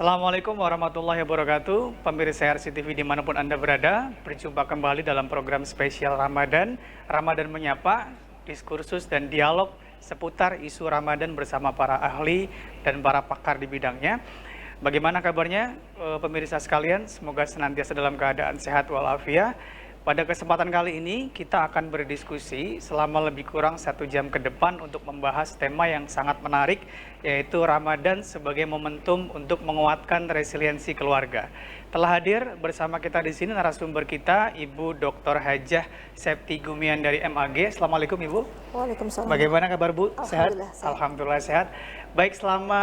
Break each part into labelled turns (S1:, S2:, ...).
S1: Assalamualaikum warahmatullahi wabarakatuh. Pemirsa RCTV dimanapun Anda berada, berjumpa kembali dalam program spesial Ramadan, Ramadan Menyapa, diskursus dan dialog seputar isu Ramadan bersama para ahli dan para pakar di bidangnya. Bagaimana kabarnya pemirsa sekalian? Semoga senantiasa dalam keadaan sehat walafiat. Pada kesempatan kali ini kita akan berdiskusi selama lebih kurang 1 jam ke depan untuk membahas tema yang sangat menarik, yaitu Ramadan sebagai momentum untuk menguatkan resiliensi keluarga. Telah hadir bersama kita di sini narasumber kita, Ibu Dr. Hajah Septi Gumian dari MAG. Assalamualaikum Ibu.
S2: Waalaikumsalam.
S1: Bagaimana kabar Bu? Sehat?
S2: Alhamdulillah, sehat.
S1: Alhamdulillah sehat. Baik, selama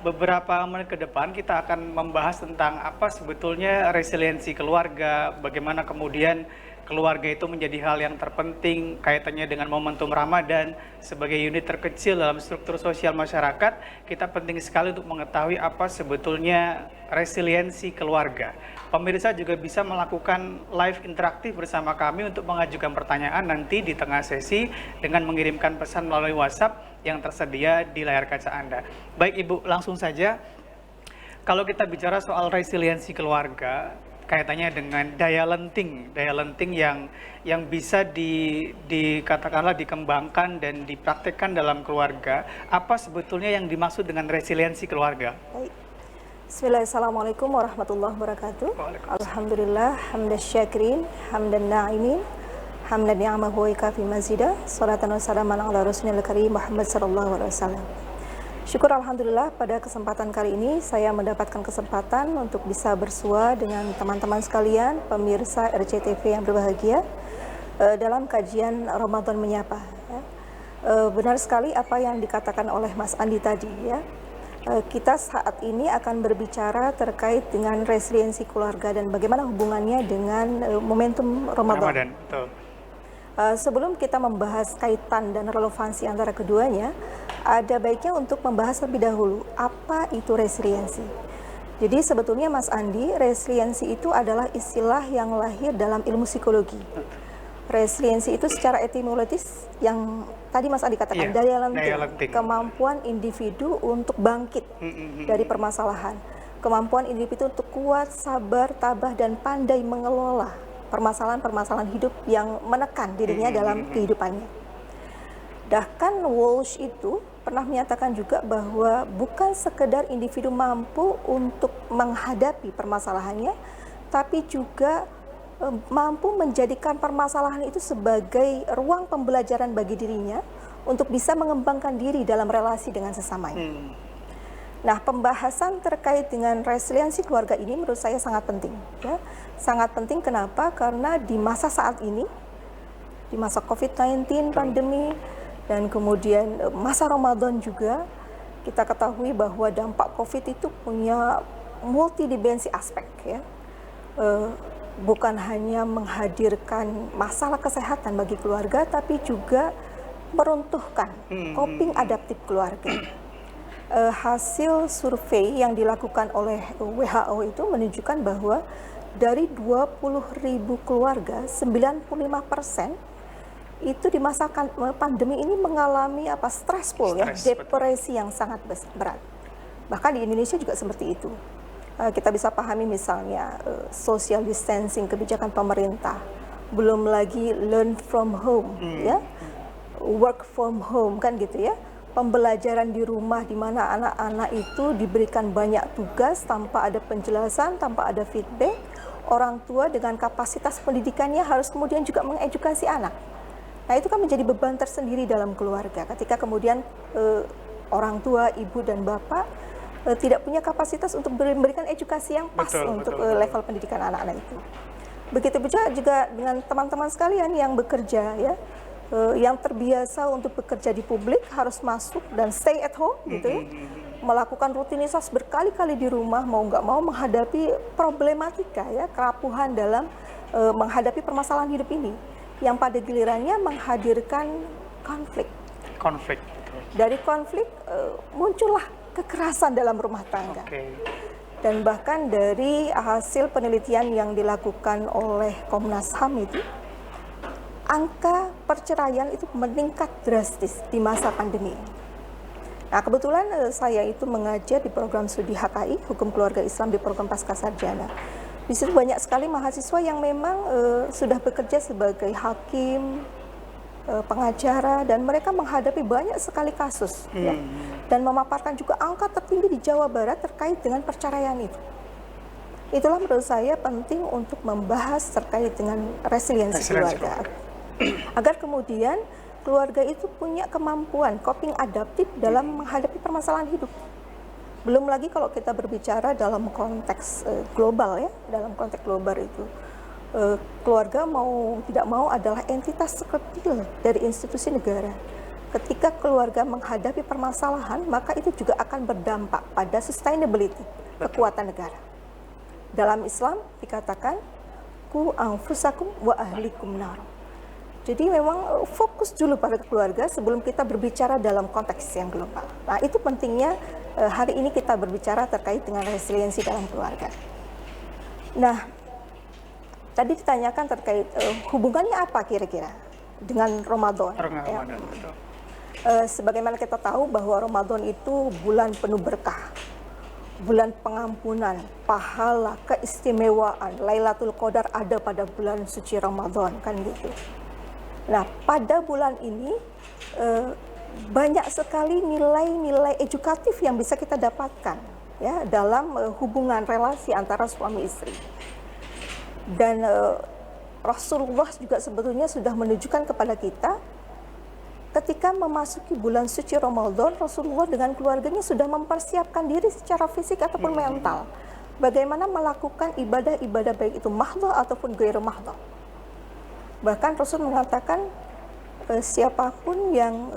S1: beberapa menit ke depan kita akan membahas tentang apa sebetulnya resiliensi keluarga, bagaimana kemudian keluarga itu menjadi hal yang terpenting kaitannya dengan momentum Ramadan sebagai unit terkecil dalam struktur sosial masyarakat. Kita penting sekali untuk mengetahui apa sebetulnya resiliensi keluarga. Pemirsa juga bisa melakukan live interaktif bersama kami untuk mengajukan pertanyaan nanti di tengah sesi dengan mengirimkan pesan melalui WhatsApp yang tersedia di layar kaca Anda. Baik Ibu, langsung saja. Kalau kita bicara soal resiliensi keluarga, kaitannya dengan daya lenting yang bisa dikatakanlah dikembangkan dan dipraktekkan dalam keluarga. Apa sebetulnya yang dimaksud dengan resiliensi keluarga?
S2: Baik. Bismillahirrahmanirrahim. Assalamualaikum warahmatullahi wabarakatuh. Alhamdulillah, hamdan syakirin, hamdan na'imin, hamdan ni'amahu wa kafi mazida, salatan wa salaman ala rasulil karim Muhammad sallallahu alaihi wasallam. Syukur alhamdulillah pada kesempatan kali ini saya mendapatkan kesempatan untuk bisa bersua dengan teman-teman sekalian, pemirsa RCTV yang berbahagia dalam kajian Ramadan Menyapa. Benar sekali apa yang dikatakan oleh Mas Andi tadi ya. Kita saat ini akan berbicara terkait dengan resiliensi keluarga dan bagaimana hubungannya dengan momentum Ramadan.
S1: Betul.
S2: Sebelum kita membahas kaitan dan relevansi antara keduanya, ada baiknya untuk membahas lebih dahulu apa itu resiliensi. Jadi sebetulnya Mas Andi, resiliensi itu adalah istilah yang lahir dalam ilmu psikologi. Resiliensi itu secara etimologis yang tadi Mas Andi katakan, daya lenting, kemampuan individu untuk bangkit dari permasalahan, kemampuan individu untuk kuat, sabar, tabah, dan pandai mengelola permasalahan-permasalahan hidup yang menekan dirinya dalam kehidupannya. Bahkan Walsh itu pernah menyatakan juga bahwa bukan sekedar individu mampu untuk menghadapi permasalahannya, tapi juga mampu menjadikan permasalahan itu sebagai ruang pembelajaran bagi dirinya untuk bisa mengembangkan diri dalam relasi dengan sesamanya. Nah, pembahasan terkait dengan resiliensi keluarga ini menurut saya sangat penting. Ya. Sangat penting kenapa? Karena di masa saat ini, di masa COVID-19 pandemi, dan kemudian masa Ramadan juga, kita ketahui bahwa dampak COVID itu punya multidimensi aspek. Ya. Bukan hanya menghadirkan masalah kesehatan bagi keluarga, tapi juga meruntuhkan coping adaptif keluarga. Hasil survei yang dilakukan oleh WHO itu menunjukkan bahwa dari 20.000 keluarga, 95% itu di masa pandemi ini mengalami stressful, depresi yang sangat berat. Bahkan di Indonesia juga seperti itu. Kita bisa pahami misalnya social distancing kebijakan pemerintah, belum lagi learn from home, ya, work from home kan gitu ya, pembelajaran di rumah di mana anak-anak itu diberikan banyak tugas tanpa ada penjelasan, tanpa ada feedback. Orang tua dengan kapasitas pendidikannya harus kemudian juga mengedukasi anak. Nah itu kan menjadi beban tersendiri dalam keluarga. Ketika kemudian orang tua, ibu dan bapak tidak punya kapasitas untuk memberikan edukasi yang pas untuk level pendidikan anak-anak itu. Begitu juga dengan teman-teman sekalian yang bekerja ya, yang terbiasa untuk bekerja di publik harus masuk dan stay at home gitu ya, melakukan rutinitas berkali-kali di rumah, mau nggak mau menghadapi problematika ya, kerapuhan dalam menghadapi permasalahan hidup ini, yang pada gilirannya menghadirkan konflik. Dari konflik muncullah kekerasan dalam rumah tangga. Dan bahkan dari hasil penelitian yang dilakukan oleh Komnas HAM itu, angka perceraian itu meningkat drastis di masa pandemi. Nah, kebetulan saya itu mengajar di program studi HKI, Hukum Keluarga Islam di program Pascasarjana. Di situ banyak sekali mahasiswa yang memang sudah bekerja sebagai hakim, pengacara, dan mereka menghadapi banyak sekali kasus ya, dan memaparkan juga angka tertinggi di Jawa Barat terkait dengan perceraian itu. Itulah menurut saya penting untuk membahas terkait dengan resiliensi keluarga. Agar kemudian keluarga itu punya kemampuan coping adaptif dalam menghadapi permasalahan hidup. Belum lagi kalau kita berbicara dalam konteks global ya, dalam konteks global itu. Keluarga mau tidak mau adalah entitas terkecil dari institusi negara. Ketika keluarga menghadapi permasalahan, maka itu juga akan berdampak pada sustainability, kekuatan negara. Dalam Islam dikatakan, ku anfusakum wa ahlikum nar. Jadi memang fokus dulu pada keluarga sebelum kita berbicara dalam konteks yang global. Nah, itu pentingnya hari ini kita berbicara terkait dengan resiliensi dalam keluarga. Nah, tadi ditanyakan terkait hubungannya apa kira-kira dengan Ramadan.
S1: Ramadan, betul.
S2: Sebagaimana kita tahu bahwa Ramadan itu bulan penuh berkah, bulan pengampunan, pahala, keistimewaan. Lailatul Qadar ada pada bulan suci Ramadan, kan gitu. Nah, pada bulan ini banyak sekali nilai-nilai edukatif yang bisa kita dapatkan ya dalam hubungan relasi antara suami istri. Dan Rasulullah juga sebetulnya sudah menunjukkan kepada kita ketika memasuki bulan suci Ramadan, Rasulullah dengan keluarganya sudah mempersiapkan diri secara fisik ataupun mental. Bagaimana melakukan ibadah-ibadah baik itu mahdhah ataupun ghairu mahdhah. Bahkan Rasul mengatakan siapapun yang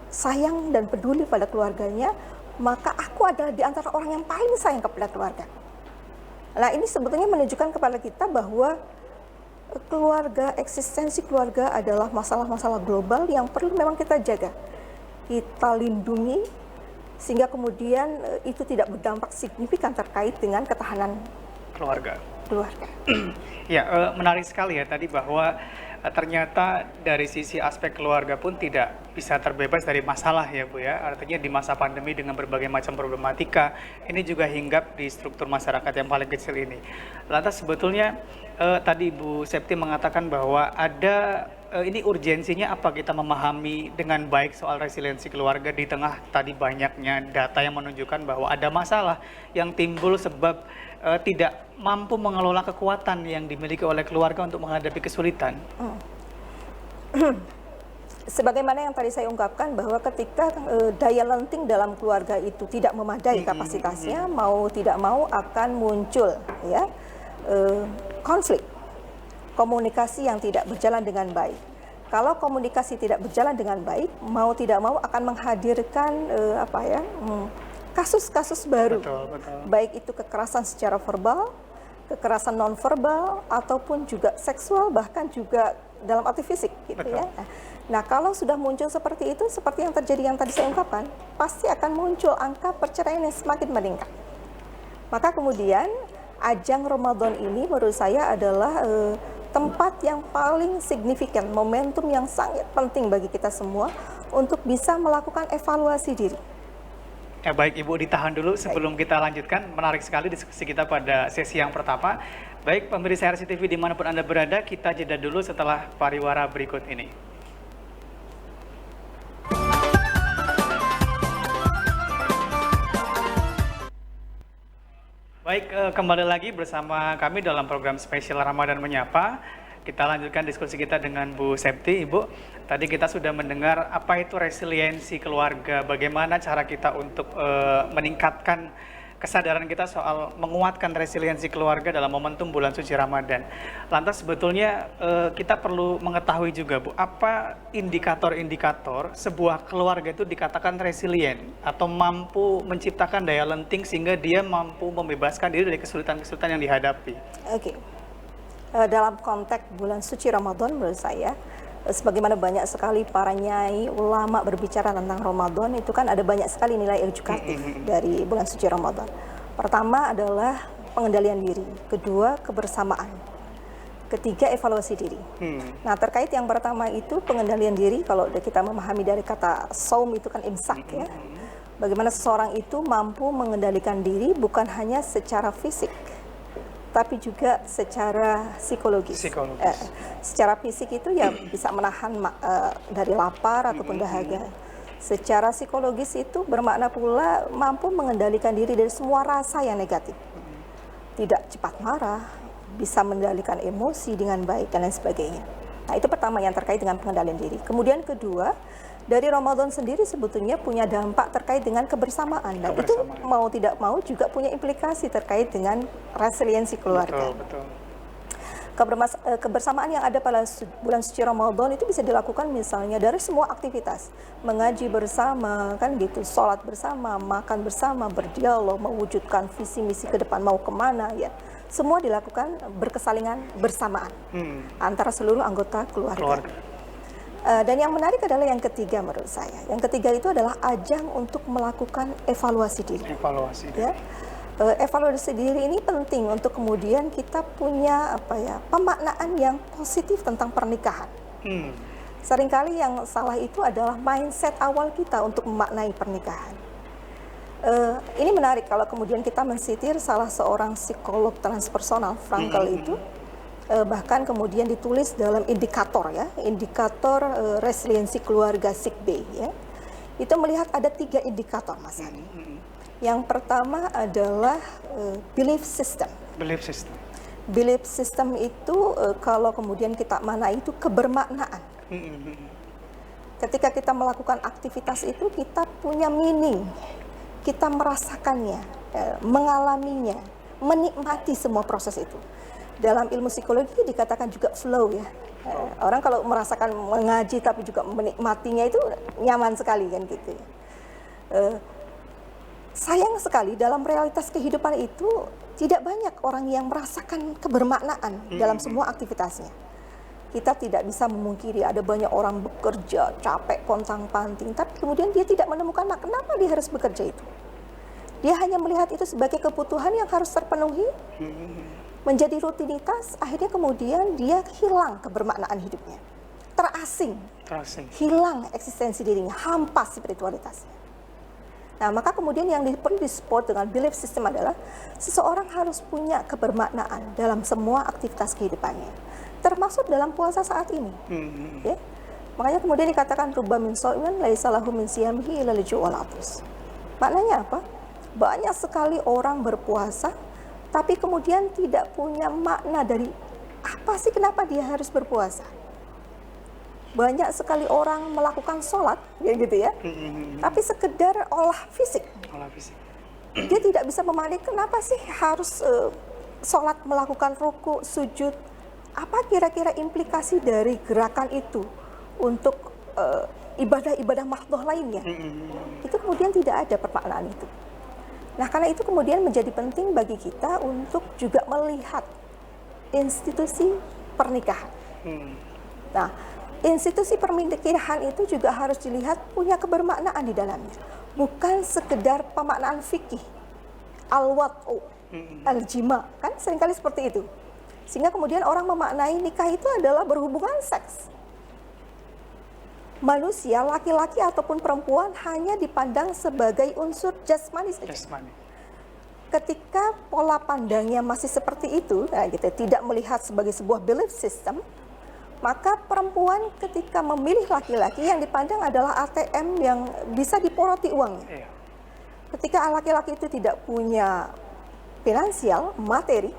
S2: sayang dan peduli pada keluarganya, maka aku adalah di antara orang yang paling sayang kepada keluarga. Nah, ini sebetulnya menunjukkan kepada kita bahwa keluarga, eksistensi keluarga adalah masalah-masalah global yang perlu memang kita jaga, kita lindungi, sehingga kemudian itu tidak berdampak signifikan terkait dengan ketahanan keluarga.
S1: Ya, menarik sekali ya tadi bahwa ternyata dari sisi aspek keluarga pun tidak bisa terbebas dari masalah ya Bu ya. Artinya di masa pandemi dengan berbagai macam problematika, ini juga hinggap di struktur masyarakat yang paling kecil ini. Lantas sebetulnya tadi Bu Septi mengatakan bahwa ada ini urgensinya apa kita memahami dengan baik soal resiliensi keluarga di tengah tadi banyaknya data yang menunjukkan bahwa ada masalah yang timbul sebab tidak mampu mengelola kekuatan yang dimiliki oleh keluarga untuk menghadapi kesulitan.
S2: Sebagaimana yang tadi saya ungkapkan bahwa ketika daya lenting dalam keluarga itu tidak memadai kapasitasnya, mau tidak mau akan muncul ya konflik, komunikasi yang tidak berjalan dengan baik. Kalau komunikasi tidak berjalan dengan baik, mau tidak mau akan menghadirkan kasus-kasus baru, betul. Baik itu kekerasan secara verbal, kekerasan non-verbal, ataupun juga seksual, bahkan juga dalam arti fisik, gitu ya. Nah, kalau sudah muncul seperti itu, seperti yang terjadi yang tadi saya ungkapkan, pasti akan muncul angka perceraian yang semakin meningkat. Maka kemudian ajang Ramadan ini menurut saya adalah tempat yang paling signifikan, momentum yang sangat penting bagi kita semua untuk bisa melakukan evaluasi diri.
S1: Ya baik Ibu, ditahan dulu sebelum kita lanjutkan. Menarik sekali diskusi kita pada sesi yang pertama. Baik pemirsa RCTV dimanapun Anda berada, kita jeda dulu setelah pariwara berikut ini. Baik, kembali lagi bersama kami dalam program spesial Ramadan Menyapa. Kita lanjutkan diskusi kita dengan Bu Septi. Ibu, tadi kita sudah mendengar apa itu resiliensi keluarga, bagaimana cara kita untuk meningkatkan kesadaran kita soal menguatkan resiliensi keluarga dalam momentum bulan suci Ramadan. Lantas sebetulnya kita perlu mengetahui juga Bu, apa indikator-indikator sebuah keluarga itu dikatakan resilient atau mampu menciptakan daya lenting sehingga dia mampu membebaskan diri dari kesulitan-kesulitan yang dihadapi.
S2: Oke. Dalam konteks bulan suci Ramadan menurut saya, sebagaimana banyak sekali para nyai, ulama berbicara tentang Ramadan, itu kan ada banyak sekali nilai edukatif dari bulan suci Ramadan. Pertama adalah pengendalian diri, kedua kebersamaan, ketiga evaluasi diri. Nah, terkait yang pertama itu pengendalian diri, kalau kita memahami dari kata saum itu kan imsak ya, Bagaimana seseorang itu mampu mengendalikan diri bukan hanya secara fisik, tapi juga secara psikologis. Secara fisik itu ya bisa menahan dari lapar ataupun dahaga. Secara psikologis itu bermakna pula mampu mengendalikan diri dari semua rasa yang negatif. Tidak cepat marah, bisa mengendalikan emosi dengan baik dan lain sebagainya. Nah, itu pertama yang terkait dengan pengendalian diri. Kemudian kedua, dari Ramadan sendiri sebetulnya punya dampak terkait dengan kebersamaan. Dan itu mau tidak mau juga punya implikasi terkait dengan resiliensi keluarga.
S1: Betul.
S2: Kebersamaan yang ada pada bulan suci Ramadan itu bisa dilakukan misalnya dari semua aktivitas. Mengaji bersama, kan gitu, sholat bersama, makan bersama, berdialog, mewujudkan visi misi ke depan mau kemana ya. Semua dilakukan berkesalingan bersamaan antara seluruh anggota keluarga. Dan yang menarik adalah yang ketiga menurut saya. Yang ketiga itu adalah ajang untuk melakukan evaluasi diri. Ya. Evaluasi diri ini penting untuk kemudian kita punya pemaknaan yang positif tentang pernikahan. Seringkali yang salah itu adalah mindset awal kita untuk memaknai pernikahan. Ini menarik kalau kemudian kita mensitir salah seorang psikolog transpersonal, Frankl itu, bahkan kemudian ditulis dalam indikator resiliensi keluarga SIG-B ya. Itu melihat ada 3 indikator, Mas Andi. Yang pertama adalah belief system. Belief system itu kalau kemudian kita maknai itu kebermaknaan. Ketika kita melakukan aktivitas itu kita punya meaning. Kita merasakannya, mengalaminya, menikmati semua proses itu. Dalam ilmu psikologi dikatakan juga flow ya. Orang kalau merasakan mengaji tapi juga menikmatinya itu nyaman sekali kan gitu ya. Sayang sekali dalam realitas kehidupan itu tidak banyak orang yang merasakan kebermaknaan dalam semua aktivitasnya. Kita tidak bisa memungkiri ada banyak orang bekerja, capek, pontang-panting, tapi kemudian dia tidak menemukan kenapa dia harus bekerja itu. Dia hanya melihat itu sebagai kebutuhan yang harus terpenuhi, menjadi rutinitas, akhirnya kemudian dia hilang kebermaknaan hidupnya. Terasing. Hilang eksistensi dirinya, hampa spiritualitasnya. Nah, maka kemudian yang perlu di-support dengan belief system adalah seseorang harus punya kebermaknaan dalam semua aktivitas kehidupannya, termasuk dalam puasa saat ini. Ya? Makanya kemudian dikatakan rubba min shaimin laisa lahu min siyamihi illa al-ju' wal 'aths. Maknanya apa? Banyak sekali orang berpuasa tapi kemudian tidak punya makna dari apa sih kenapa dia harus berpuasa. Banyak sekali orang melakukan sholat, ya gitu ya, tapi sekedar olah fisik. Dia tidak bisa memahami kenapa sih harus sholat, melakukan ruku, sujud. Apa kira-kira implikasi dari gerakan itu untuk ibadah-ibadah mahdhah lainnya? Itu kemudian tidak ada permaknaan itu. Nah, karena itu kemudian menjadi penting bagi kita untuk juga melihat institusi pernikahan. Nah, institusi pernikahan itu juga harus dilihat punya kebermaknaan di dalamnya. Bukan sekedar pemaknaan fikih, al-wad'u, al-jima, kan seringkali seperti itu. Sehingga kemudian orang memaknai nikah itu adalah berhubungan seks. Manusia, laki-laki ataupun perempuan hanya dipandang sebagai unsur jasmani saja. Ketika pola pandangnya masih seperti itu, tidak melihat sebagai sebuah belief system, maka perempuan ketika memilih laki-laki yang dipandang adalah ATM yang bisa diporoti uangnya. Ketika laki-laki itu tidak punya finansial, materi,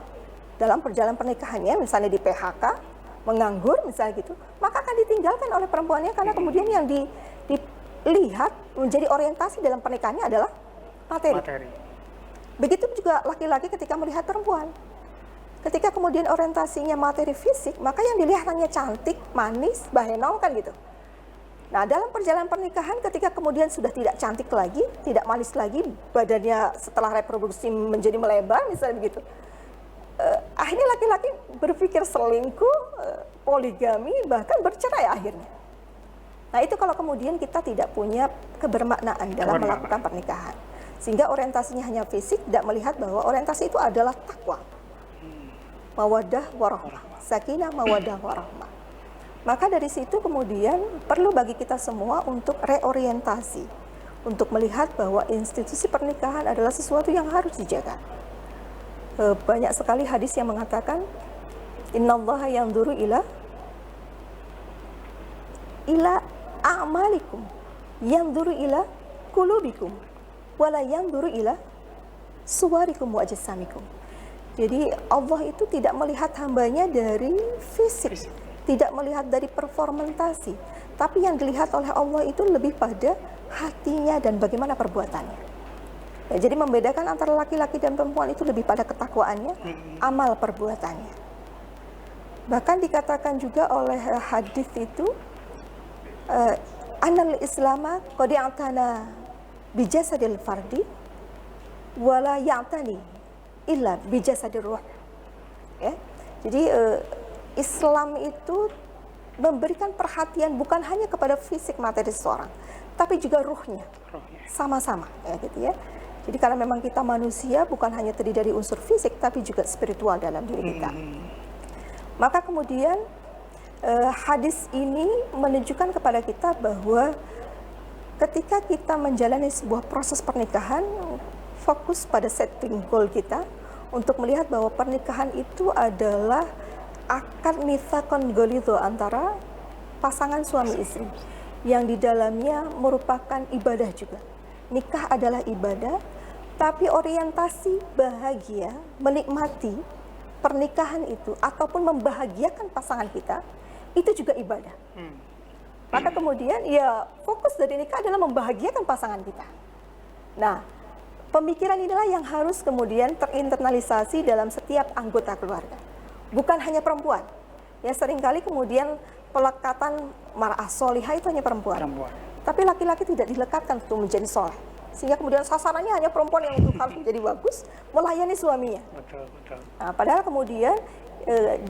S2: dalam perjalanan pernikahannya, misalnya di PHK, menganggur misalnya gitu, maka akan ditinggalkan oleh perempuannya karena kemudian yang dilihat menjadi orientasi dalam pernikahannya adalah materi. Begitu juga laki-laki ketika melihat perempuan. Ketika kemudian orientasinya materi fisik, maka yang dilihat hanya cantik, manis, bahenol kan gitu. Nah, dalam perjalanan pernikahan ketika kemudian sudah tidak cantik lagi, tidak manis lagi, badannya setelah reproduksi menjadi melebar misalnya begitu. Akhirnya laki-laki berpikir selingkuh, poligami, bahkan bercerai akhirnya. Nah, itu kalau kemudian kita tidak punya kebermaknaan dalam melakukan pernikahan. Sehingga orientasinya hanya fisik, tidak melihat bahwa orientasi itu adalah takwa. Mawaddah warahmah, sakinah mawaddah warahmah. Maka dari situ kemudian perlu bagi kita semua untuk reorientasi, untuk melihat bahwa institusi pernikahan adalah sesuatu yang harus dijaga. Banyak sekali hadis yang mengatakan innallaha yanzuru ila a'malikum yanzuru ila qulubikum wala yanzuru ila suwarikum wa ajsamikum. Jadi Allah itu tidak melihat hambanya dari fisik, tidak melihat dari performantasi, tapi yang dilihat oleh Allah itu lebih pada hatinya dan bagaimana perbuatannya. Ya, jadi membedakan antara laki-laki dan perempuan itu lebih pada ketakwaannya, amal perbuatannya. Bahkan dikatakan juga oleh hadis itu, anal islama qad i'tana bi jasadil fardi wala ya'tani illa bi jasadir ruh. Ya. Jadi Islam itu memberikan perhatian bukan hanya kepada fisik materi seseorang, tapi juga ruhnya. Sama-sama, ya gitu ya. Jadi karena memang kita manusia bukan hanya terdiri dari unsur fisik tapi juga spiritual dalam diri kita. Maka kemudian hadis ini menunjukkan kepada kita bahwa ketika kita menjalani sebuah proses pernikahan, fokus pada setting goal kita untuk melihat bahwa pernikahan itu adalah akad mitsaqon ghalidho antara pasangan suami istri yang di dalamnya merupakan ibadah juga. Nikah adalah ibadah, tapi orientasi bahagia, menikmati pernikahan itu ataupun membahagiakan pasangan kita itu juga ibadah. Maka kemudian ya fokus dari nikah adalah membahagiakan pasangan kita. Nah, pemikiran inilah yang harus kemudian terinternalisasi dalam setiap anggota keluarga. Bukan hanya perempuan. Ya seringkali kemudian pelekatan mar'ah solihah itu hanya perempuan. Tapi laki-laki tidak dilekatkan untuk menjadi soleh. Sehingga kemudian sasarannya hanya perempuan yang untuk harus menjadi bagus, melayani suaminya.
S1: Betul.
S2: Nah, padahal kemudian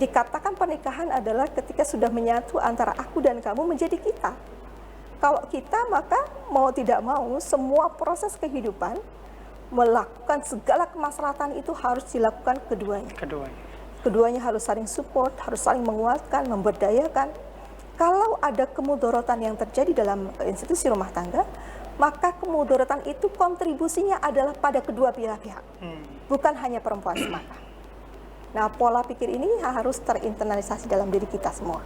S2: dikatakan pernikahan adalah ketika sudah menyatu antara aku dan kamu menjadi kita. Kalau kita maka mau tidak mau semua proses kehidupan melakukan segala kemaslahatan itu harus dilakukan keduanya. Keduanya harus saling support, harus saling menguatkan, memberdayakan. Kalau ada kemudorotan yang terjadi dalam institusi rumah tangga, maka kemudorotan itu kontribusinya adalah pada kedua belah pihak, bukan hanya perempuan semata. Nah, pola pikir ini harus terinternalisasi dalam diri kita semua.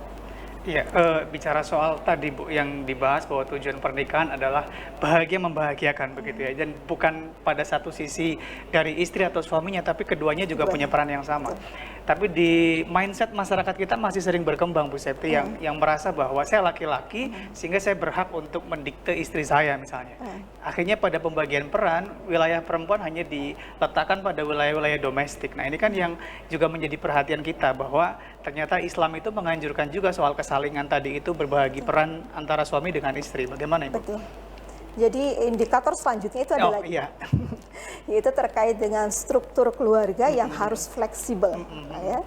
S1: Iya, bicara soal tadi Bu yang dibahas bahwa tujuan pernikahan adalah bahagia membahagiakan begitu ya, dan bukan pada satu sisi dari istri atau suaminya, tapi keduanya juga punya peran yang sama. Tapi di mindset masyarakat kita masih sering berkembang Bu Septi yang merasa bahwa saya laki-laki sehingga saya berhak untuk mendikte istri saya misalnya. Akhirnya pada pembagian peran wilayah perempuan hanya diletakkan pada wilayah-wilayah domestik. Nah, ini kan yang juga menjadi perhatian kita bahwa ternyata Islam itu menganjurkan juga soal kesalingan tadi itu berbagi peran antara suami dengan istri. Bagaimana Ibu?
S2: Betul. Jadi indikator selanjutnya itu adalah yaitu terkait dengan struktur keluarga yang harus fleksibel. Ya.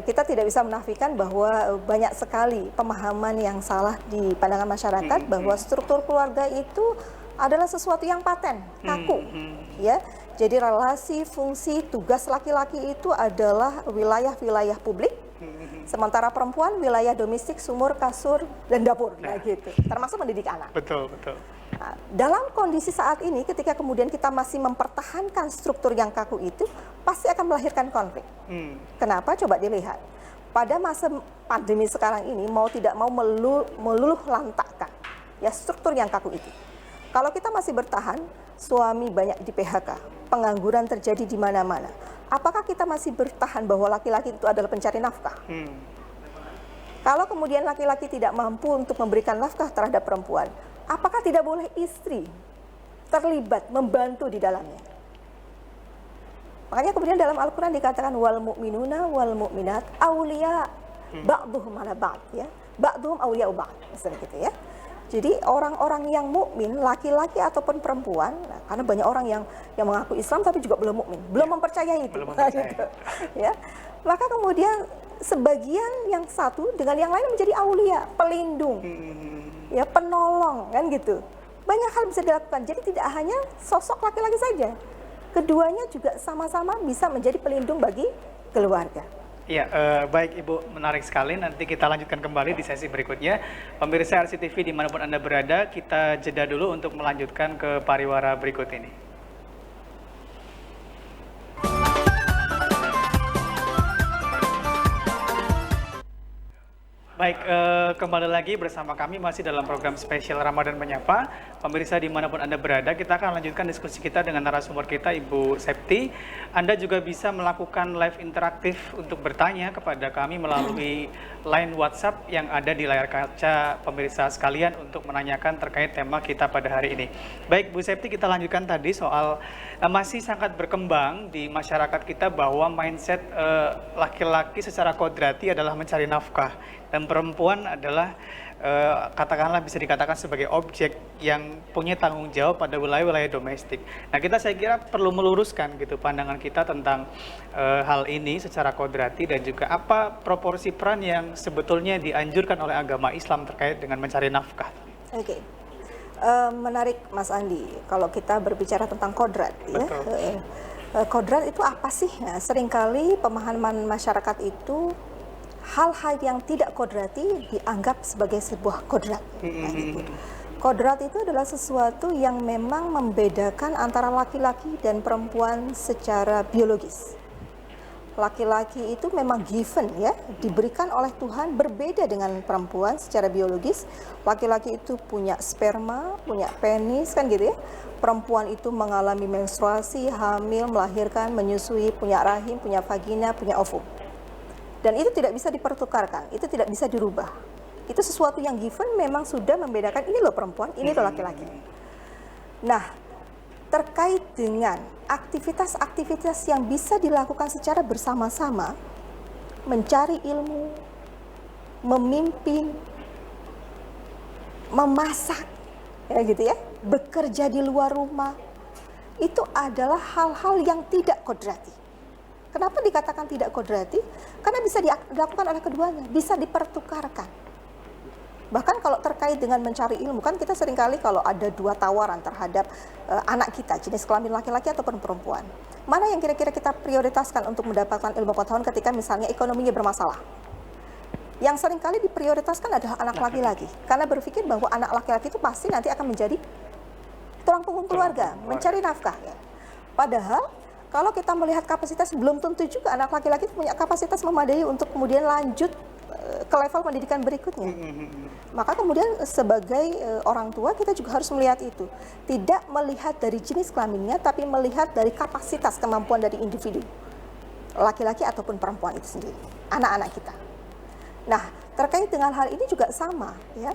S2: Kita tidak bisa menafikan bahwa banyak sekali pemahaman yang salah di pandangan masyarakat bahwa struktur keluarga itu adalah sesuatu yang paten, kaku. Ya. Jadi relasi, fungsi, tugas laki-laki itu adalah wilayah-wilayah publik. Sementara perempuan wilayah domestik, sumur, kasur, dan dapur, gitu. Termasuk mendidik anak.
S1: Betul.
S2: Nah, dalam kondisi saat ini, ketika kemudian kita masih mempertahankan struktur yang kaku itu, pasti akan melahirkan konflik. Kenapa? Coba dilihat. Pada masa pandemi sekarang ini, mau tidak mau meluluh lantakkan ya struktur yang kaku itu. Kalau kita masih bertahan, suami banyak di PHK, pengangguran terjadi di mana-mana. Apakah kita masih bertahan bahwa laki-laki itu adalah pencari nafkah? Kalau kemudian laki-laki tidak mampu untuk memberikan nafkah terhadap perempuan, apakah tidak boleh istri terlibat, membantu di dalamnya? Makanya kemudian dalam Al-Quran dikatakan wal mu'minuna wal mu'minat awliya ba'duhum ala ba'd, ya. Ba'duhum awliya ba'd, misalnya gitu ya. Jadi orang-orang yang mukmin, laki-laki ataupun perempuan, nah, karena banyak orang yang mengaku Islam tapi juga belum mukmin, belum mempercayai itu, gitu, ya. Maka kemudian sebagian yang satu dengan yang lain menjadi aulia, pelindung, ya, penolong, kan gitu. Banyak hal bisa dilakukan. Jadi tidak hanya sosok laki-laki saja, keduanya juga sama-sama bisa menjadi pelindung bagi keluarga.
S1: Iya, baik Ibu, menarik sekali. Nanti kita lanjutkan kembali di sesi berikutnya. Pemirsa RCTV dimanapun Anda berada, kita jeda dulu untuk melanjutkan ke pariwara berikut ini. Baik, kembali lagi bersama kami masih dalam program spesial Ramadan Menyapa. Pemirsa dimanapun Anda berada, kita akan lanjutkan diskusi kita dengan narasumber kita, Ibu Septi. Anda juga bisa melakukan live interaktif untuk bertanya kepada kami melalui line WhatsApp yang ada di layar kaca pemirsa sekalian untuk menanyakan terkait tema kita pada hari ini. Baik, Bu Septi, kita lanjutkan tadi soal masih sangat berkembang di masyarakat kita bahwa mindset laki-laki secara kodrati adalah mencari nafkah. Dan perempuan adalah katakanlah bisa dikatakan sebagai objek yang punya tanggung jawab pada wilayah-wilayah domestik. Nah, saya kira perlu meluruskan gitu pandangan kita tentang hal ini secara kodrati dan juga apa proporsi peran yang sebetulnya dianjurkan oleh agama Islam terkait dengan mencari nafkah.
S2: Oke. Menarik Mas Andi, kalau kita berbicara tentang kodrat, ya. Kodrat itu apa sih? Nah, seringkali pemahaman masyarakat itu hal-hal yang tidak kodrati dianggap sebagai sebuah kodrat. Nah, gitu. Kodrat itu adalah sesuatu yang memang membedakan antara laki-laki dan perempuan secara biologis. Laki-laki itu memang given, ya, diberikan oleh Tuhan, berbeda dengan perempuan secara biologis. Laki-laki itu punya sperma, punya penis, kan gitu ya. Perempuan itu mengalami menstruasi, hamil, melahirkan, menyusui, punya rahim, punya vagina, punya ovum. Dan itu tidak bisa dipertukarkan, itu tidak bisa dirubah. Itu sesuatu yang given, memang sudah membedakan ini loh perempuan, ini loh laki-laki. Nah, terkait dengan aktivitas-aktivitas yang bisa dilakukan secara bersama-sama, mencari ilmu, memimpin, memasak, ya gitu ya, bekerja di luar rumah, itu adalah hal-hal yang tidak kodrati. Kenapa dikatakan tidak kodrati? Karena bisa dilakukan oleh keduanya, bisa dipertukarkan. Bahkan kalau terkait dengan mencari ilmu, kan kita seringkali kalau ada dua tawaran terhadap anak kita, jenis kelamin laki-laki ataupun perempuan, mana yang kira-kira kita prioritaskan untuk mendapatkan ilmu pengetahuan ketika misalnya ekonominya bermasalah? Yang seringkali diprioritaskan adalah anak laki-laki, karena berpikir bahwa anak laki-laki itu pasti nanti akan menjadi tulang punggung keluarga, mencari nafkah. Ya. Padahal kalau kita melihat kapasitas, belum tentu juga anak laki-laki punya kapasitas memadai untuk kemudian lanjut ke level pendidikan berikutnya. Maka kemudian sebagai orang tua kita juga harus melihat itu. Tidak melihat dari jenis kelaminnya, tapi melihat dari kapasitas kemampuan dari individu. Laki-laki ataupun perempuan itu sendiri. Anak-anak kita. Nah, terkait dengan hal ini juga sama, ya.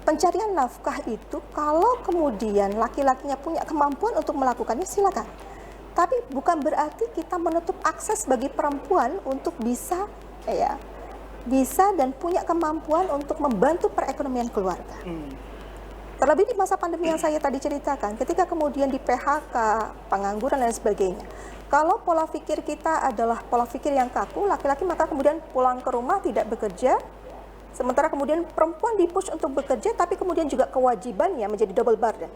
S2: Pencarian nafkah itu kalau kemudian laki-lakinya punya kemampuan untuk melakukannya, silakan. Tapi bukan berarti kita menutup akses bagi perempuan untuk bisa dan punya kemampuan untuk membantu perekonomian keluarga. Terlebih di masa pandemi yang saya tadi ceritakan, ketika kemudian di PHK, pengangguran dan sebagainya. Kalau pola pikir kita adalah pola pikir yang kaku, laki-laki maka kemudian pulang ke rumah tidak bekerja, sementara kemudian perempuan dipush untuk bekerja, tapi kemudian juga kewajibannya menjadi double burden.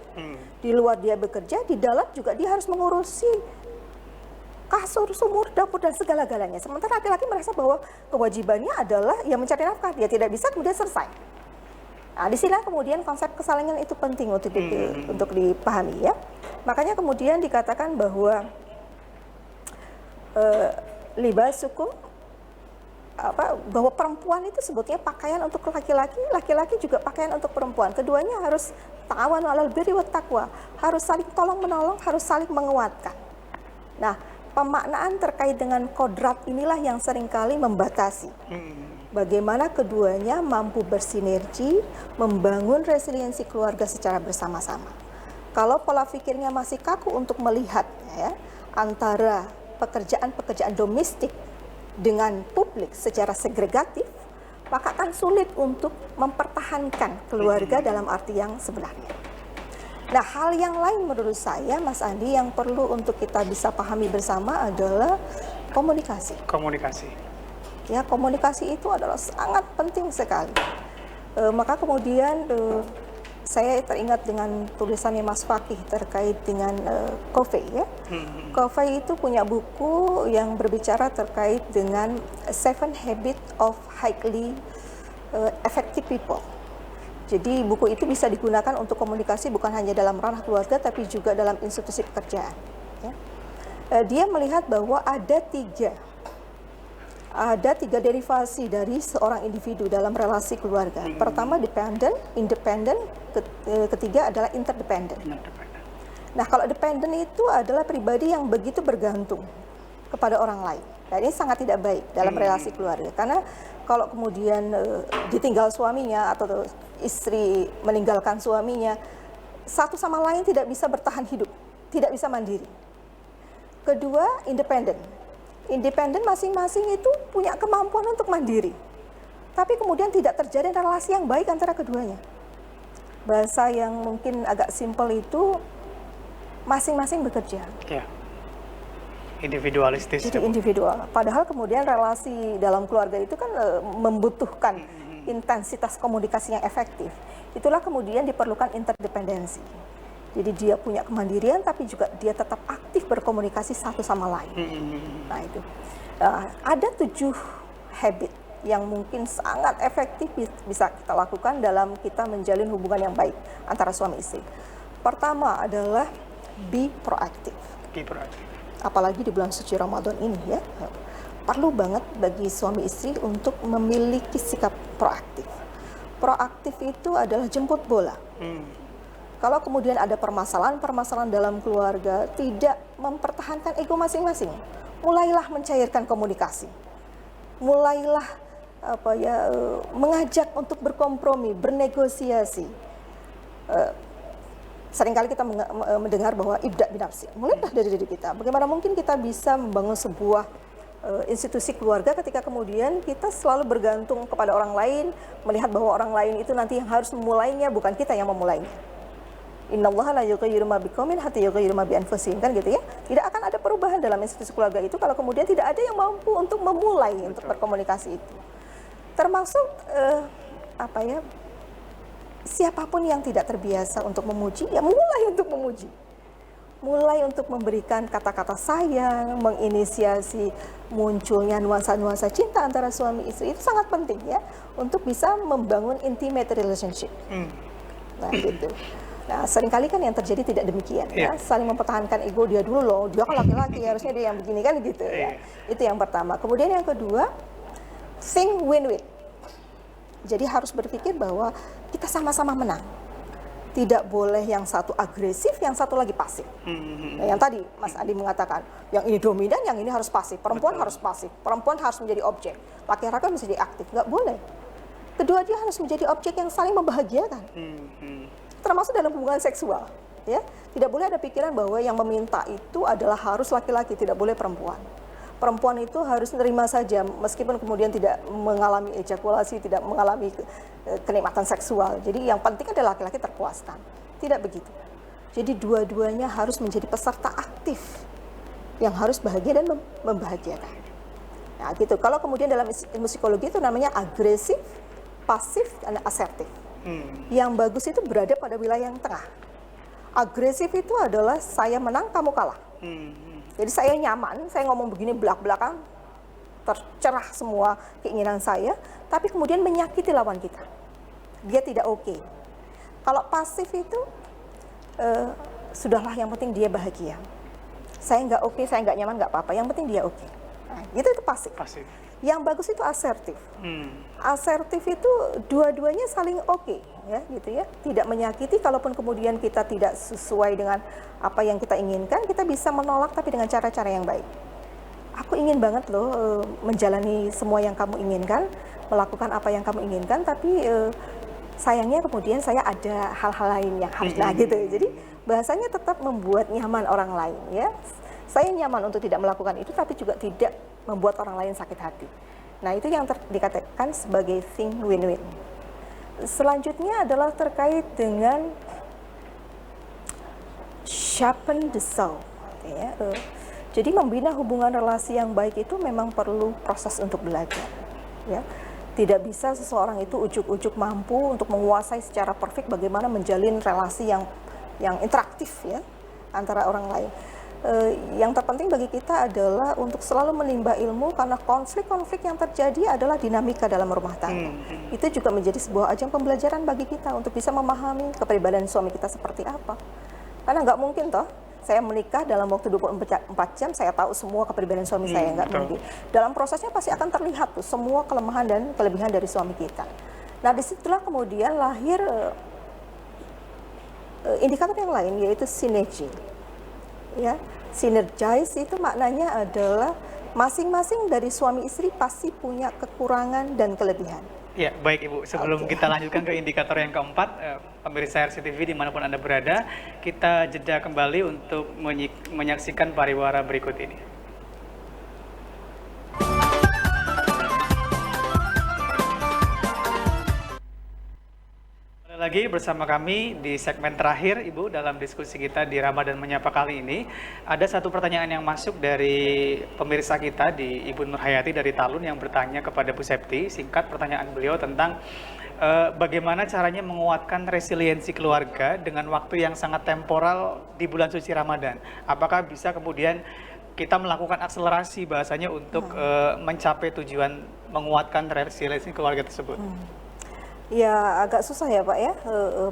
S2: Di luar dia bekerja, di dalam juga dia harus mengurusi kasur, sumur, dapur, dan segala-galanya. Sementara laki-laki merasa bahwa kewajibannya adalah ya mencari nafkah, dia tidak bisa kemudian selesai. Nah, di sini kemudian konsep kesalingan itu penting untuk dipahami, ya. Makanya kemudian dikatakan bahwa libasukum, bahwa perempuan itu sebutnya pakaian untuk laki-laki, laki-laki juga pakaian untuk perempuan. Keduanya harus ta'awanu 'alal birri wat taqwa, harus saling tolong-menolong, harus saling menguatkan. Nah, pemaknaan terkait dengan kodrat inilah yang seringkali membatasi. Bagaimana keduanya mampu bersinergi, membangun resiliensi keluarga secara bersama-sama. Kalau pola pikirnya masih kaku untuk melihat, ya, antara pekerjaan-pekerjaan domestik dengan publik secara segregatif, maka akan sulit untuk mempertahankan keluarga dalam arti yang sebenarnya. Nah, hal yang lain menurut saya, Mas Andi, yang perlu untuk kita bisa pahami bersama adalah komunikasi.
S1: Komunikasi.
S2: Ya, komunikasi itu adalah sangat penting sekali. Maka kemudian Saya teringat dengan tulisannya Mas Fakih terkait dengan Covey ya. Covey itu punya buku yang berbicara terkait dengan Seven Habits of Highly Effective People. Jadi buku itu bisa digunakan untuk komunikasi bukan hanya dalam ranah keluarga tapi juga dalam institusi pekerjaan. Ya. Dia melihat bahwa ada tiga derivasi dari seorang individu dalam relasi keluarga. Pertama dependent, independent, ketiga adalah interdependent. Nah, kalau dependent itu adalah pribadi yang begitu bergantung kepada orang lain. Nah, ini sangat tidak baik dalam relasi keluarga. Karena kalau kemudian ditinggal suaminya atau istri meninggalkan suaminya, satu sama lain tidak bisa bertahan hidup, tidak bisa mandiri. Kedua, independent. Independen masing-masing itu punya kemampuan untuk mandiri. Tapi kemudian tidak terjadi relasi yang baik antara keduanya. Bahasa yang mungkin agak simpel itu masing-masing bekerja.
S1: Ya. Individualistis.
S2: Jadi individual. Padahal kemudian relasi dalam keluarga itu kan membutuhkan intensitas komunikasi yang efektif. Itulah kemudian diperlukan interdependensi. Jadi dia punya kemandirian tapi juga dia tetap aktif berkomunikasi satu sama lain. Nah itu. Ada 7 habit yang mungkin sangat efektif bisa kita lakukan dalam kita menjalin hubungan yang baik antara suami istri. Pertama adalah be proaktif.
S1: Be proaktif.
S2: Apalagi di bulan suci Ramadan ini ya. Perlu banget bagi suami istri untuk memiliki sikap proaktif. Proaktif itu adalah jemput bola. Kalau kemudian ada permasalahan dalam keluarga, tidak mempertahankan ego masing-masing, mulailah mencairkan komunikasi, mulailah mengajak untuk berkompromi, bernegosiasi. Seringkali kita mendengar bahwa ibda binafsi, mulailah dari diri kita. Bagaimana mungkin kita bisa membangun sebuah institusi keluarga ketika kemudian kita selalu bergantung kepada orang lain, melihat bahwa orang lain itu nanti yang harus memulainya, bukan kita yang memulainya. Innallaha la yughayyiru ma biqaumin hatta yughayyiru ma bi anfusihim, kan gitu ya. Tidak akan ada perubahan dalam institusi keluarga itu kalau kemudian tidak ada yang mampu untuk memulai untuk berkomunikasi itu. Termasuk siapapun yang tidak terbiasa untuk memuji, ya mulai untuk memuji. Mulai untuk memberikan kata-kata sayang, menginisiasi munculnya nuansa-nuansa cinta antara suami istri, itu sangat penting ya untuk bisa membangun intimate relationship. Nah, gitu. Nah, seringkali kan yang terjadi tidak demikian ya, saling mempertahankan ego, dia dulu loh, dia kan laki-laki, harusnya dia yang begini kan gitu ya. Itu yang pertama. Kemudian yang kedua, think win-win. Jadi harus berpikir bahwa kita sama-sama menang. Tidak boleh yang satu agresif, yang satu lagi pasif. Nah, yang tadi Mas Andi mengatakan, yang ini dominan, yang ini harus pasif. Perempuan harus pasif, perempuan harus menjadi objek, laki-laki harus menjadi aktif. Nggak boleh. Kedua dia harus menjadi objek yang saling membahagiakan. Termasuk dalam hubungan seksual, ya. Tidak boleh ada pikiran bahwa yang meminta itu adalah harus laki-laki, tidak boleh perempuan. Perempuan itu harus menerima saja, meskipun kemudian tidak mengalami ejakulasi, tidak mengalami kenikmatan seksual. Jadi yang penting adalah laki-laki terpuaskan. Tidak begitu. Jadi dua-duanya harus menjadi peserta aktif yang harus bahagia dan membahagiakan. Nah, gitu. Kalau kemudian dalam ilmu psikologi itu namanya agresif, pasif, dan asertif. Yang bagus itu berada pada wilayah yang tengah. Agresif itu adalah saya menang, kamu kalah. Jadi saya nyaman, saya ngomong begini belak-belakan, tercerah semua keinginan saya, tapi kemudian menyakiti lawan kita. Dia tidak oke. Kalau pasif itu, sudahlah yang penting dia bahagia. Saya nggak oke, saya nggak nyaman, nggak apa-apa, yang penting dia oke. Nah, itu pasif. Yang bagus itu asertif. Asertif itu dua-duanya saling oke, ya, gitu ya. Tidak menyakiti, kalaupun kemudian kita tidak sesuai dengan apa yang kita inginkan, kita bisa menolak tapi dengan cara-cara yang baik. Aku ingin banget loh menjalani semua yang kamu inginkan, melakukan apa yang kamu inginkan, tapi sayangnya kemudian saya ada hal-hal lain yang harus, nah gitu. Jadi bahasanya tetap membuat nyaman orang lain, ya. Saya nyaman untuk tidak melakukan itu, tapi juga tidak membuat orang lain sakit hati. Nah, itu yang dikatakan sebagai think win-win. Selanjutnya adalah terkait dengan sharpen the saw. Ya, jadi membina hubungan relasi yang baik itu memang perlu proses untuk belajar. Ya. Tidak bisa seseorang itu ujuk-ujuk mampu untuk menguasai secara perfect bagaimana menjalin relasi yang interaktif ya antara orang lain. Yang terpenting bagi kita adalah untuk selalu menimba ilmu karena konflik-konflik yang terjadi adalah dinamika dalam rumah tangga. Itu juga menjadi sebuah ajang pembelajaran bagi kita untuk bisa memahami kepribadian suami kita seperti apa. Karena nggak mungkin toh saya menikah dalam waktu 24 jam saya tahu semua kepribadian suami saya, nggak mungkin. Dalam prosesnya pasti akan terlihat tuh semua kelemahan dan kelebihan dari suami kita. Nah disitulah kemudian lahir indikator yang lain yaitu sinergi. Ya, synergize itu maknanya adalah masing-masing dari suami istri pasti punya kekurangan dan kelebihan.
S1: Ya, baik Ibu. Sebelum kita lanjutkan ke indikator yang keempat, pemirsa RCTV dimanapun Anda berada, kita jeda kembali untuk menyaksikan pariwara berikut ini. Lagi bersama kami di segmen terakhir Ibu dalam diskusi kita di Ramadan Menyapa kali ini. Ada satu pertanyaan yang masuk dari pemirsa kita di Ibu Nurhayati dari Talun yang bertanya kepada Bu Septi. Singkat pertanyaan beliau tentang bagaimana caranya menguatkan resiliensi keluarga dengan waktu yang sangat temporal di bulan suci Ramadan. Apakah bisa kemudian kita melakukan akselerasi bahasanya untuk mencapai tujuan menguatkan resiliensi keluarga tersebut?
S2: Ya agak susah ya Pak ya,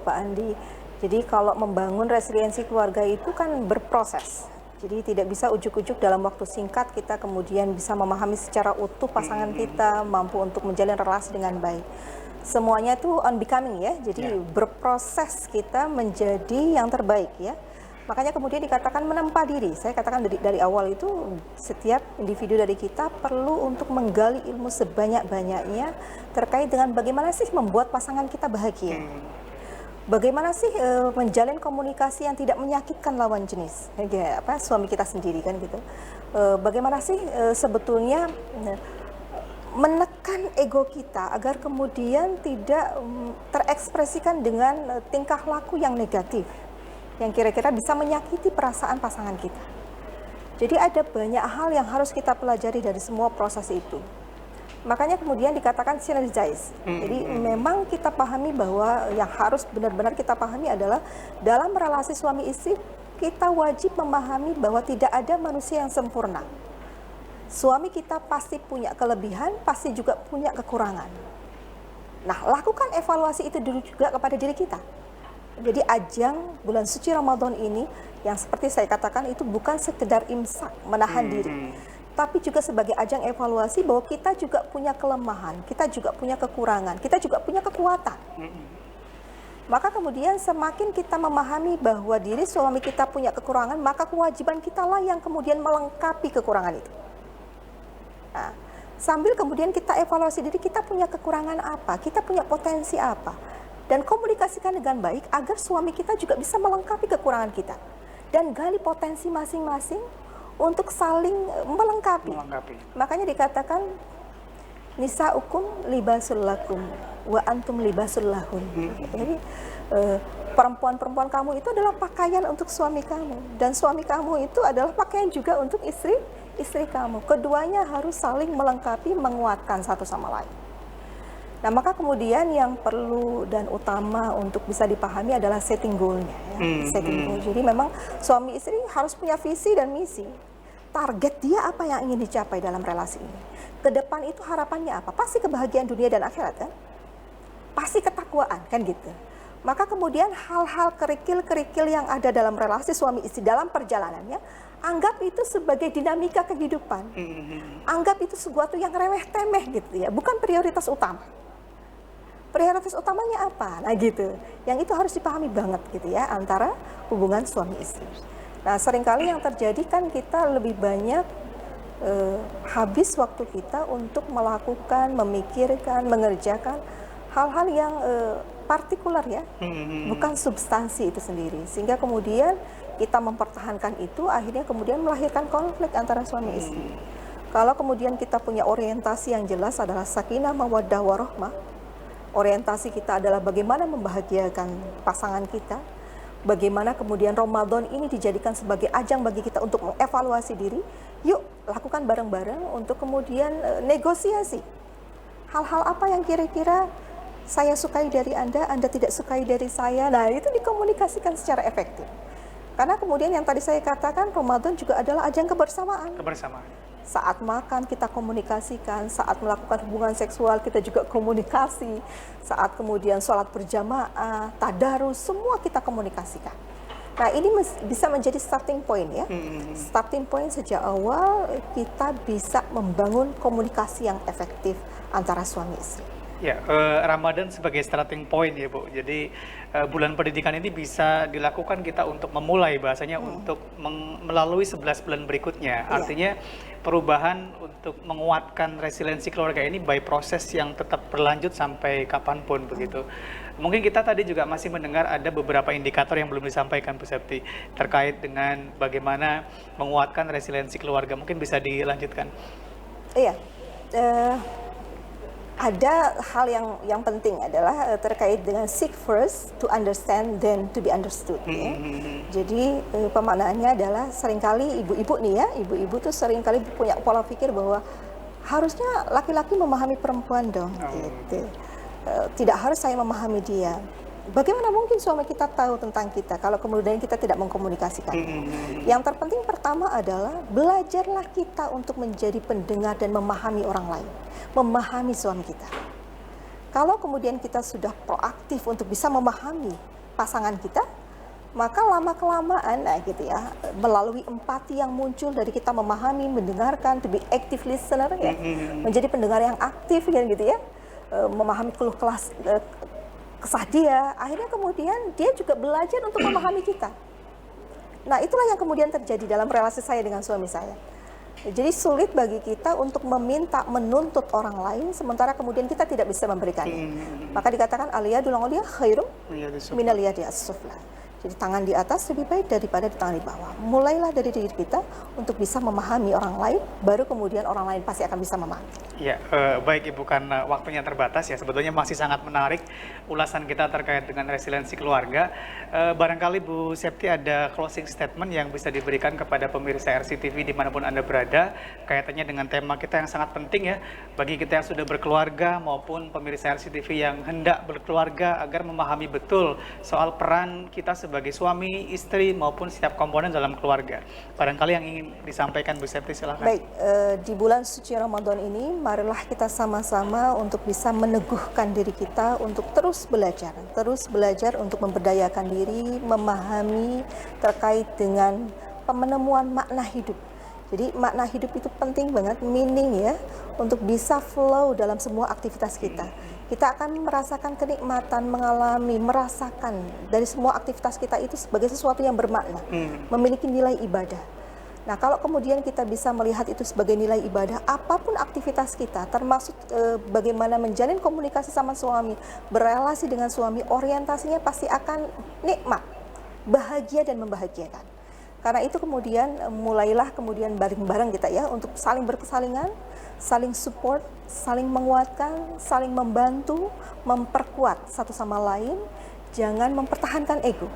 S2: Pak Andi. Jadi kalau membangun resiliensi keluarga itu kan berproses. Jadi tidak bisa ujuk-ujuk dalam waktu singkat kita kemudian bisa memahami secara utuh pasangan kita, mampu untuk menjalin relasi dengan baik. Semuanya itu unbecoming ya, jadi berproses kita menjadi yang terbaik ya. Makanya kemudian dikatakan menempa diri. Saya katakan dari awal itu setiap individu dari kita perlu untuk menggali ilmu sebanyak-banyaknya terkait dengan bagaimana sih membuat pasangan kita bahagia. Bagaimana sih menjalin komunikasi yang tidak menyakitkan lawan jenis, suami kita sendiri kan gitu. Bagaimana sih sebetulnya menekan ego kita agar kemudian tidak terekspresikan dengan tingkah laku yang negatif, yang kira-kira bisa menyakiti perasaan pasangan kita. Jadi ada banyak hal yang harus kita pelajari dari semua proses itu. Makanya kemudian dikatakan synergize. Jadi memang kita pahami bahwa yang harus benar-benar kita pahami adalah dalam relasi suami istri kita wajib memahami bahwa tidak ada manusia yang sempurna. Suami kita pasti punya kelebihan, pasti juga punya kekurangan. Nah, lakukan evaluasi itu dulu juga kepada diri kita. Jadi ajang bulan suci Ramadan ini yang seperti saya katakan itu bukan sekedar imsak, menahan diri. Tapi juga sebagai ajang evaluasi bahwa kita juga punya kelemahan, kita juga punya kekurangan, kita juga punya kekuatan. Maka kemudian semakin kita memahami bahwa diri suami kita punya kekurangan, maka kewajiban kita lah yang kemudian melengkapi kekurangan itu. Nah, sambil kemudian kita evaluasi diri, kita punya kekurangan apa, kita punya potensi apa. Dan komunikasikan dengan baik agar suami kita juga bisa melengkapi kekurangan kita. Dan gali potensi masing-masing untuk saling melengkapi. Makanya dikatakan nisaukum libasul lakum wa antum libasul lahun. Jadi perempuan-perempuan kamu itu adalah pakaian untuk suami kamu dan suami kamu itu adalah pakaian juga untuk istri kamu. Keduanya harus saling melengkapi, menguatkan satu sama lain. Nah, maka kemudian yang perlu dan utama untuk bisa dipahami adalah setting goal-nya. Ya. Setting goal. Jadi memang suami istri harus punya visi dan misi. Target dia apa yang ingin dicapai dalam relasi ini. Ke depan itu harapannya apa? Pasti kebahagiaan dunia dan akhirat kan? Pasti ketakwaan kan gitu. Maka kemudian hal-hal kerikil-kerikil yang ada dalam relasi suami istri dalam perjalanannya, anggap itu sebagai dinamika kehidupan. Anggap itu sesuatu yang remeh-temeh gitu ya, bukan prioritas utama. Prioritas utamanya apa? Nah gitu. Yang itu harus dipahami banget gitu ya antara hubungan suami istri. Nah seringkali yang terjadi kan kita lebih banyak habis waktu kita untuk melakukan, memikirkan, mengerjakan hal-hal yang partikular ya, bukan substansi itu sendiri. Sehingga kemudian kita mempertahankan itu akhirnya kemudian melahirkan konflik antara suami istri. Kalau kemudian kita punya orientasi yang jelas adalah sakinah, mawaddah, warahmah, orientasi kita adalah bagaimana membahagiakan pasangan kita, bagaimana kemudian Ramadan ini dijadikan sebagai ajang bagi kita untuk mengevaluasi diri, yuk lakukan bareng-bareng untuk kemudian negosiasi. hal-hal apa yang kira-kira saya sukai dari Anda tidak sukai dari saya. Nah, itu dikomunikasikan secara efektif. Karena kemudian yang tadi saya katakan, Ramadan juga adalah ajang kebersamaan.
S1: Kebersamaan.
S2: Saat makan kita komunikasikan, saat melakukan hubungan seksual kita juga komunikasi, saat kemudian sholat berjamaah, tadarus, semua kita komunikasikan. Nah, ini bisa menjadi starting point ya. Starting point sejak awal kita bisa membangun komunikasi yang efektif antara suami istri.
S1: Ya, Ramadan sebagai starting point ya Bu. Jadi bulan pendidikan ini bisa dilakukan kita untuk memulai bahasanya untuk melalui 11 bulan berikutnya. Artinya perubahan untuk menguatkan resiliensi keluarga ini by proses yang tetap berlanjut sampai kapanpun begitu. Mungkin kita tadi juga masih mendengar ada beberapa indikator yang belum disampaikan Bu Septi terkait dengan bagaimana menguatkan resiliensi keluarga. Mungkin bisa dilanjutkan.
S2: Iya. Ada hal yang penting adalah terkait dengan seek first to understand then to be understood. Ya. Jadi pemaknaannya adalah seringkali ibu-ibu nih ya, ibu-ibu tuh seringkali punya pola pikir bahwa harusnya laki-laki memahami perempuan dong. Gitu. Tidak harus saya memahami dia. Bagaimana mungkin suami kita tahu tentang kita kalau kemudian kita tidak mengkomunikasikan? Yang terpenting pertama adalah belajarlah kita untuk menjadi pendengar dan memahami orang lain, memahami suami kita. Kalau kemudian kita sudah proaktif untuk bisa memahami pasangan kita, maka lama-kelamaan gitu ya, melalui empati yang muncul dari kita memahami, mendengarkan, to be active listener ya, menjadi pendengar yang aktif kan gitu ya, memahami keluh kesah dia, akhirnya kemudian dia juga belajar untuk memahami kita. Nah, itulah yang kemudian terjadi dalam relasi saya dengan suami saya. Jadi sulit bagi kita untuk meminta, menuntut orang lain, sementara kemudian kita tidak bisa memberikannya. Maka dikatakan aliyadul ulya khairum minal yadi as-sufla. Jadi tangan di atas lebih baik daripada di tangan di bawah. Mulailah dari diri kita untuk bisa memahami orang lain, baru kemudian orang lain pasti akan bisa memahami.
S1: Ya, baik Ibu, karena waktunya terbatas ya, sebetulnya masih sangat menarik ulasan kita terkait dengan resiliensi keluarga. Barangkali Bu Septi ada closing statement yang bisa diberikan kepada pemirsa RCTV dimanapun Anda berada, kaitannya dengan tema kita yang sangat penting ya, bagi kita yang sudah berkeluarga maupun pemirsa RCTV yang hendak berkeluarga agar memahami betul soal peran kita sebagai suami, istri maupun setiap komponen dalam keluarga. Barangkali yang ingin disampaikan Bu Septi, silakan.
S2: Baik, di bulan suci Ramadan ini marilah kita sama-sama untuk bisa meneguhkan diri kita untuk terus belajar untuk memberdayakan diri, memahami terkait dengan pemenemuan makna hidup. Jadi makna hidup itu penting banget, meaning ya, untuk bisa flow dalam semua aktivitas kita. Kita akan merasakan kenikmatan, merasakan dari semua aktivitas kita itu sebagai sesuatu yang bermakna, memiliki nilai ibadah. Nah, kalau kemudian kita bisa melihat itu sebagai nilai ibadah, apapun aktivitas kita, termasuk bagaimana menjalin komunikasi sama suami, berelasi dengan suami, orientasinya pasti akan nikmat, bahagia dan membahagiakan. Karena itu kemudian mulailah kemudian bareng-bareng kita ya untuk saling berkesalingan, saling support, saling menguatkan, saling membantu, memperkuat satu sama lain, jangan mempertahankan ego.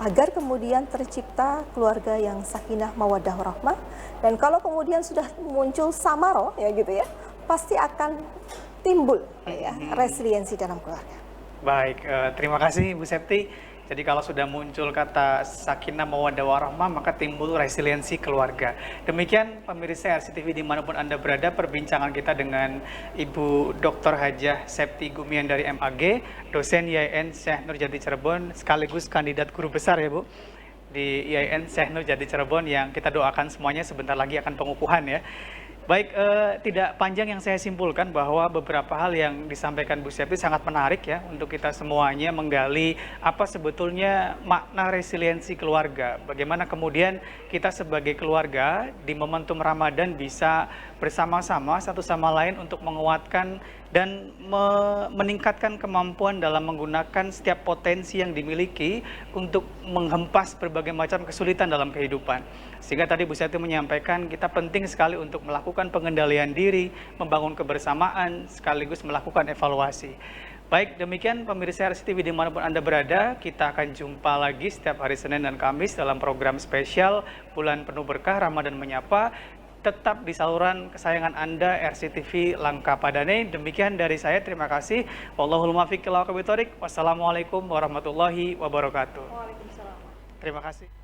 S2: Agar kemudian tercipta keluarga yang sakinah, mawaddah, warahmah. Dan kalau kemudian sudah muncul samaro ya gitu ya, pasti akan timbul ya resiliensi dalam keluarga.
S1: Baik, terima kasih Bu Septi. Jadi kalau sudah muncul kata sakinah mawaddah warahmah, maka timbul resiliensi keluarga. Demikian pemirsa RCTV dimanapun Anda berada, perbincangan kita dengan Ibu Dr. Hajah Septi Gumian dari MAG, dosen IAIN Syekh Nurjadi Cirebon, sekaligus kandidat guru besar ya Bu, di IAIN Syekh Nurjadi Cirebon, yang kita doakan semuanya sebentar lagi akan pengukuhan ya. Baik, tidak panjang yang saya simpulkan bahwa beberapa hal yang disampaikan Bu Septi sangat menarik ya untuk kita semuanya menggali apa sebetulnya makna resiliensi keluarga. Bagaimana kemudian kita sebagai keluarga di momentum Ramadan bisa bersama-sama satu sama lain untuk menguatkan dan meningkatkan kemampuan dalam menggunakan setiap potensi yang dimiliki untuk menghempas berbagai macam kesulitan dalam kehidupan. Sehingga tadi Bu Septi menyampaikan kita penting sekali untuk melakukan pengendalian diri, membangun kebersamaan, sekaligus melakukan evaluasi. Baik, demikian pemirsa RCTV dimanapun Anda berada, kita akan jumpa lagi setiap hari Senin dan Kamis dalam program spesial Bulan Penuh Berkah Ramadan Menyapa tetap di saluran kesayangan Anda RCTV Langka Padane. Demikian dari saya, terima kasih. Wallahul muwaffiq ila aqwamit thoriq. Wassalamualaikum warahmatullahi wabarakatuh.
S2: Waalaikumsalam.
S1: Terima kasih.